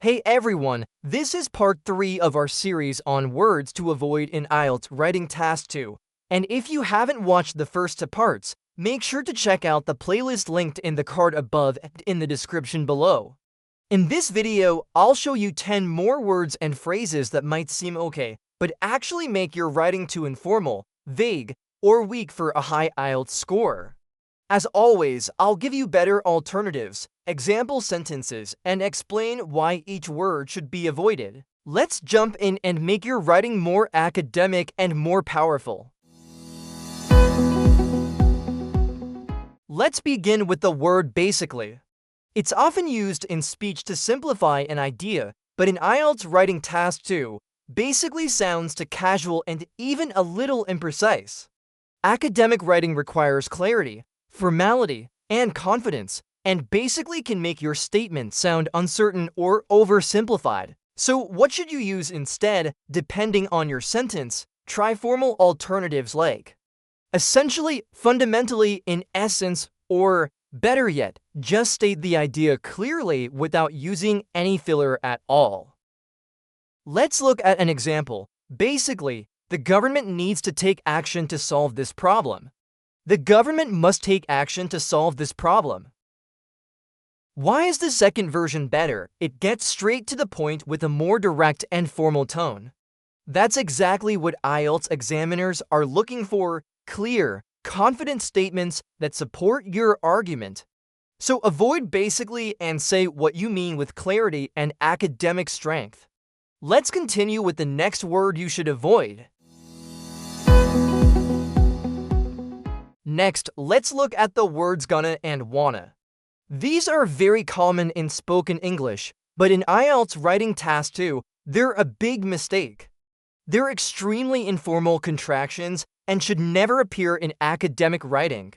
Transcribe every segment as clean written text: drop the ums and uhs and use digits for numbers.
Hey everyone, this is part 3 of our series on words to avoid in IELTS Writing Task 2. And if you haven't watched the first 2 parts, make sure to check out the playlist linked in the card above and in the description below. In this video, I'll show you 10 more words and phrases that might seem okay, but actually make your writing too informal, vague, or weak for a high IELTS score. As always, I'll give you better alternatives, example sentences, and explain why each word should be avoided. Let's jump in and make your writing more academic and more powerful. Let's begin with the word basically. It's often used in speech to simplify an idea, but in IELTS Writing Task 2, basically sounds too casual and even a little imprecise. Academic writing requires clarity, formality, and confidence, and basically can make your statement sound uncertain or oversimplified. So what should you use instead, depending on your sentence? Try formal alternatives like essentially, fundamentally, in essence, or better yet, just state the idea clearly without using any filler at all. Let's look at an example. Basically, the government needs to take action to solve this problem. The government must take action to solve this problem. Why is the second version better? It gets straight to the point with a more direct and formal tone. That's exactly what IELTS examiners are looking for: clear, confident statements that support your argument. So avoid basically and say what you mean with clarity and academic strength. Let's continue with the next word you should avoid. Next, let's look at the words gonna and wanna. These are very common in spoken English, but in IELTS Writing Task 2, they're a big mistake. They're extremely informal contractions and should never appear in academic writing.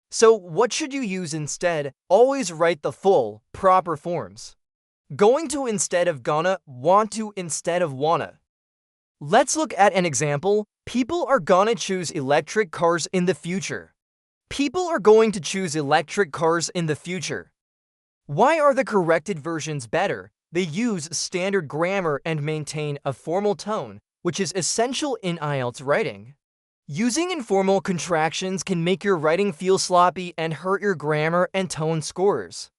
So what should you use instead? Always write the full, proper forms. Going to instead of gonna, want to instead of wanna. Let's look at an example. People are gonna choose electric cars in the future. People are going to choose electric cars in the future. Why are the corrected versions better? They use standard grammar and maintain a formal tone, which is essential in IELTS writing. Using informal contractions can make your writing feel sloppy and hurt your grammar and tone scores.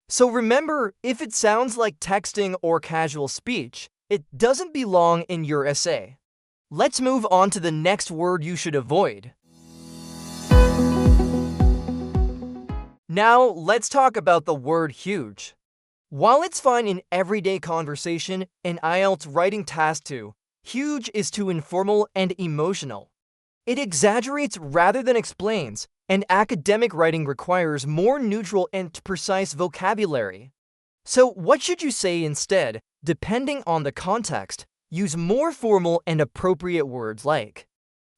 So remember, if it sounds like texting or casual speech, it doesn't belong in your essay. Let's move on to the next word you should avoid. Now, let's talk about the word huge. While it's fine in everyday conversation, in IELTS Writing Task 2, huge is too informal and emotional. It exaggerates rather than explains, and academic writing requires more neutral and precise vocabulary. So what should you say instead? Depending on the context, use more formal and appropriate words like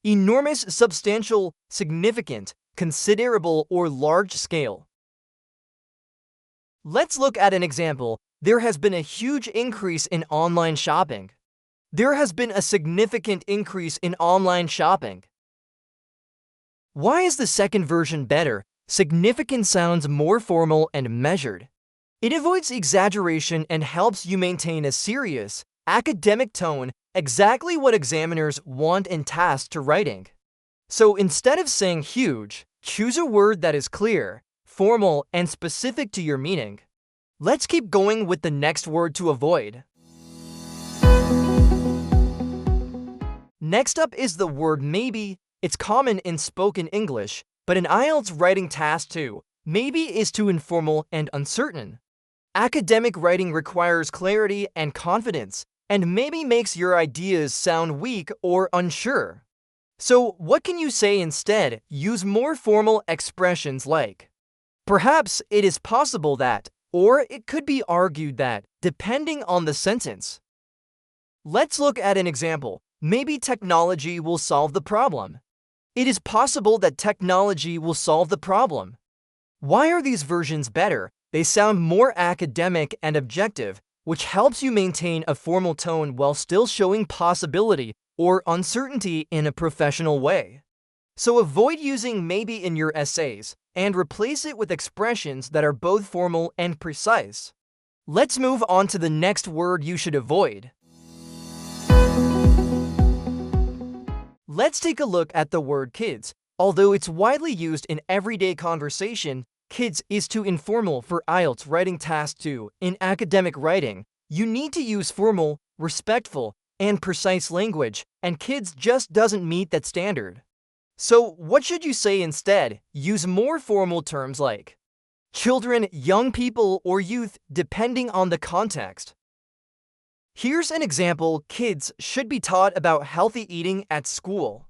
enormous, substantial, significant, considerable, or large scale. Let's look at an example. There has been a huge increase in online shopping. There has been a significant increase in online shopping. Why is the second version better? Significant sounds more formal and measured. It avoids exaggeration and helps you maintain a serious, academic tone, exactly what examiners want in task to writing. So instead of saying huge, choose a word that is clear, formal, and specific to your meaning. Let's keep going with the next word to avoid. Next up is the word maybe. It's common in spoken English, but in IELTS Writing Task 2, maybe is too informal and uncertain. Academic writing requires clarity and confidence, and maybe makes your ideas sound weak or unsure. So what can you say instead? Use more formal expressions like perhaps it is possible that, or it could be argued that, depending on the sentence. Let's look at an example. Maybe technology will solve the problem. It is possible that technology will solve the problem. Why are these versions better? They sound more academic and objective, which helps you maintain a formal tone while still showing possibility or uncertainty in a professional way. So avoid using maybe in your essays and replace it with expressions that are both formal and precise. Let's move on to the next word you should avoid. Let's take a look at the word kids. Although it's widely used in everyday conversation, kids is too informal for IELTS Writing Task 2. In academic writing, you need to use formal, respectful, and precise language, and kids just doesn't meet that standard. So what should you say instead? Use more formal terms like children, young people, or youth, depending on the context. Here's an example: kids should be taught about healthy eating at school.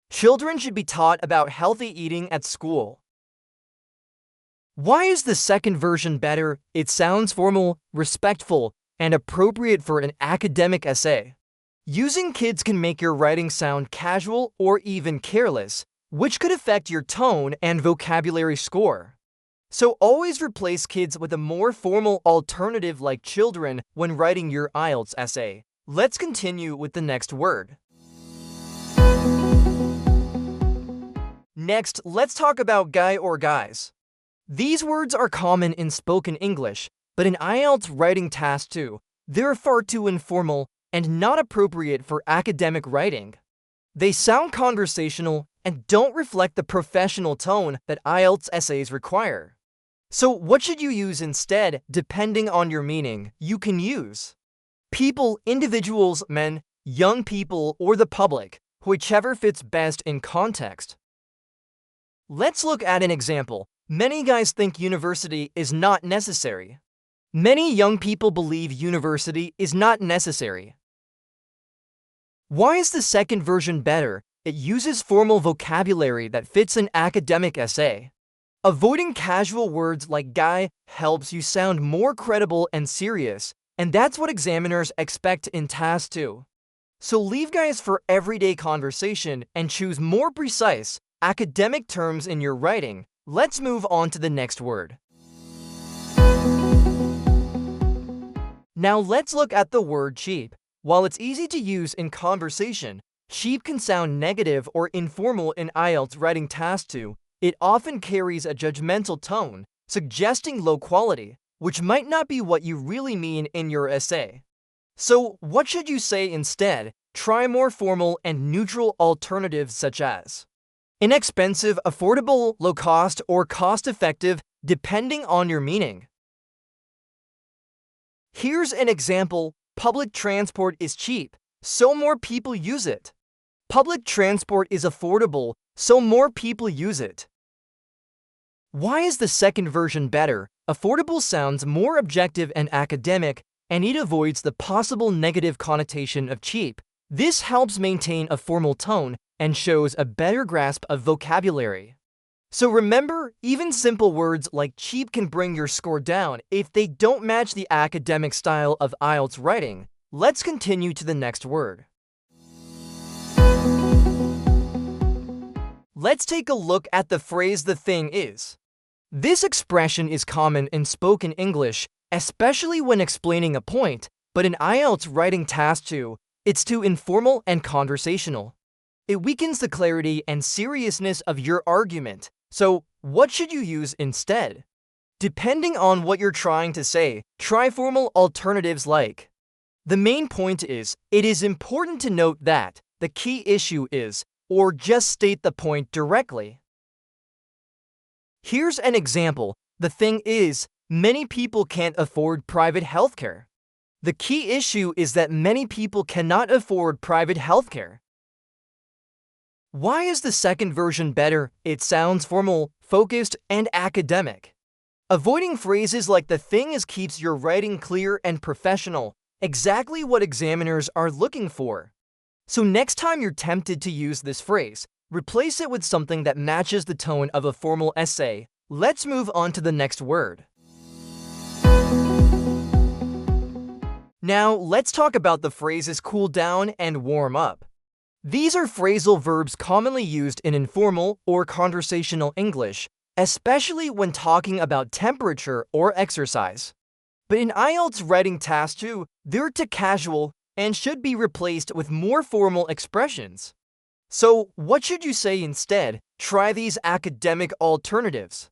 Children should be taught about healthy eating at school. Why is the second version better? It sounds formal, respectful, and appropriate for an academic essay. Using kids can make your writing sound casual or even careless, which could affect your tone and vocabulary score. So always replace kids with a more formal alternative like children when writing your IELTS essay. Let's continue with the next word. Next, let's talk about guy or guys. These words are common in spoken English, but in IELTS Writing Task 2, they're far too informal and not appropriate for academic writing. They sound conversational and don't reflect the professional tone that IELTS essays require. So what should you use instead? Depending on your meaning, you can use people, individuals, men, young people, or the public, whichever fits best in context. Let's look at an example. Many guys think university is not necessary. Many young people believe university is not necessary. Why is the second version better? It uses formal vocabulary that fits an academic essay. Avoiding casual words like guy helps you sound more credible and serious, and that's what examiners expect in Task 2. So leave guys for everyday conversation and choose more precise, academic terms in your writing. Let's move on to the next word. Now let's look at the word cheap. While it's easy to use in conversation, cheap can sound negative or informal in IELTS Writing Task 2. It often carries a judgmental tone, suggesting low quality, which might not be what you really mean in your essay. So what should you say instead? Try more formal and neutral alternatives such as inexpensive, affordable, low cost, or cost-effective, depending on your meaning. Here's an example: public transport is cheap, so more people use it. Public transport is affordable, so more people use it. Why is the second version better? Affordable sounds more objective and academic, and it avoids the possible negative connotation of cheap. This helps maintain a formal tone and shows a better grasp of vocabulary. So remember, even simple words like cheap can bring your score down if they don't match the academic style of IELTS writing. Let's continue to the next word. Let's take a look at the phrase "the thing is." This expression is common in spoken English, especially when explaining a point, but in IELTS Writing Task 2, it's too informal and conversational. It weakens the clarity and seriousness of your argument. So, what should you use instead? Depending on what you're trying to say, try formal alternatives like the main point is. It is important to note that the key issue is, or just state the point directly. Here's an example: the thing is, many people can't afford private healthcare. The key issue is that many people cannot afford private healthcare. Why is the second version better? It sounds formal, focused, and academic. Avoiding phrases like "the thing is" keeps your writing clear and professional, exactly what examiners are looking for. So next time you're tempted to use this phrase, replace it with something that matches the tone of a formal essay. Let's move on to the next word. Now, let's talk about the phrases cool down and warm up. These are phrasal verbs commonly used in informal or conversational English, especially when talking about temperature or exercise. But in IELTS Writing Task 2, they're too casual and should be replaced with more formal expressions. So, what should you say instead? Try these academic alternatives.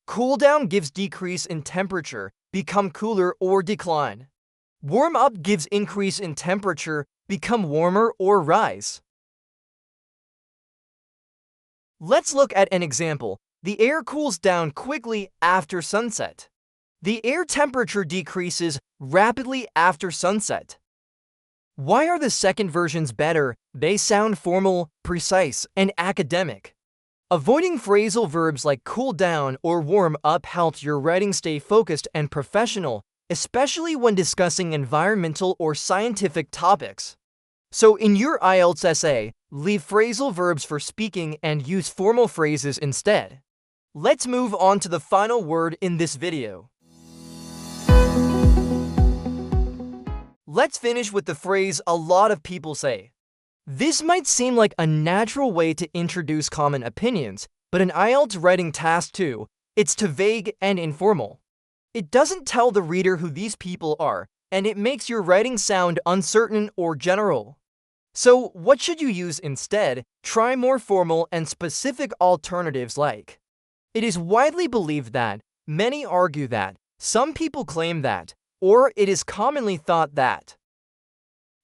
Cool down gives decrease in temperature, become cooler or decline. Warm up gives increase in temperature, become warmer or rise. Let's look at an example. The air cools down quickly after sunset. The air temperature decreases rapidly after sunset. Why are the second versions better? They sound formal, precise, and academic. Avoiding phrasal verbs like cool down or warm up helps your writing stay focused and professional, especially when discussing environmental or scientific topics. So in your IELTS essay, leave phrasal verbs for speaking and use formal phrases instead. Let's move on to the final word in this video. Let's finish with the phrase "a lot of people say." This might seem like a natural way to introduce common opinions, but in IELTS Writing Task 2, it's too vague and informal. It doesn't tell the reader who these people are, and it makes your writing sound uncertain or general. So what should you use instead? Try more formal and specific alternatives like: it is widely believed that, many argue that, some people claim that, or it is commonly thought that.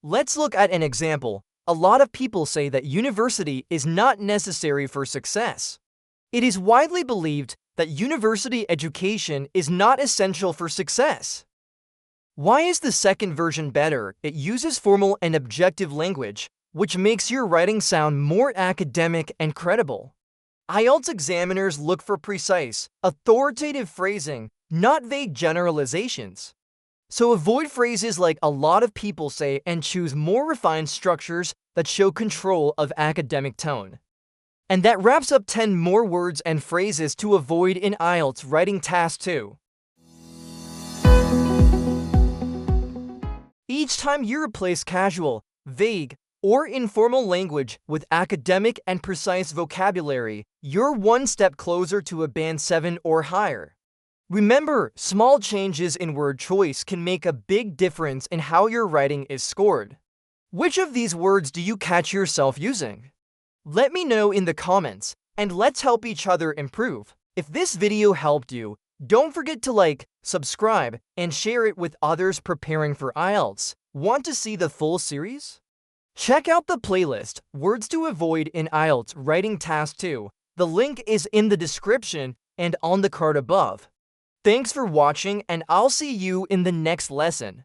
Let's look at an example. A lot of people say that university is not necessary for success. It is widely believed that university education is not essential for success. Why is the second version better? It uses formal and objective language, which makes your writing sound more academic and credible. IELTS examiners look for precise, authoritative phrasing, not vague generalizations. So avoid phrases like "a lot of people say" and choose more refined structures that show control of academic tone. And that wraps up 10 more words and phrases to avoid in IELTS Writing Task 2. Each time you replace casual, vague, or informal language with academic and precise vocabulary, you're one step closer to a Band 7 or higher. Remember, small changes in word choice can make a big difference in how your writing is scored. Which of these words do you catch yourself using? Let me know in the comments, and let's help each other improve. If this video helped you, don't forget to like, subscribe, and share it with others preparing for IELTS. Want to see the full series? Check out the playlist, Words to Avoid in IELTS Writing Task 2. The link is in the description and on the card above. Thanks for watching, and I'll see you in the next lesson.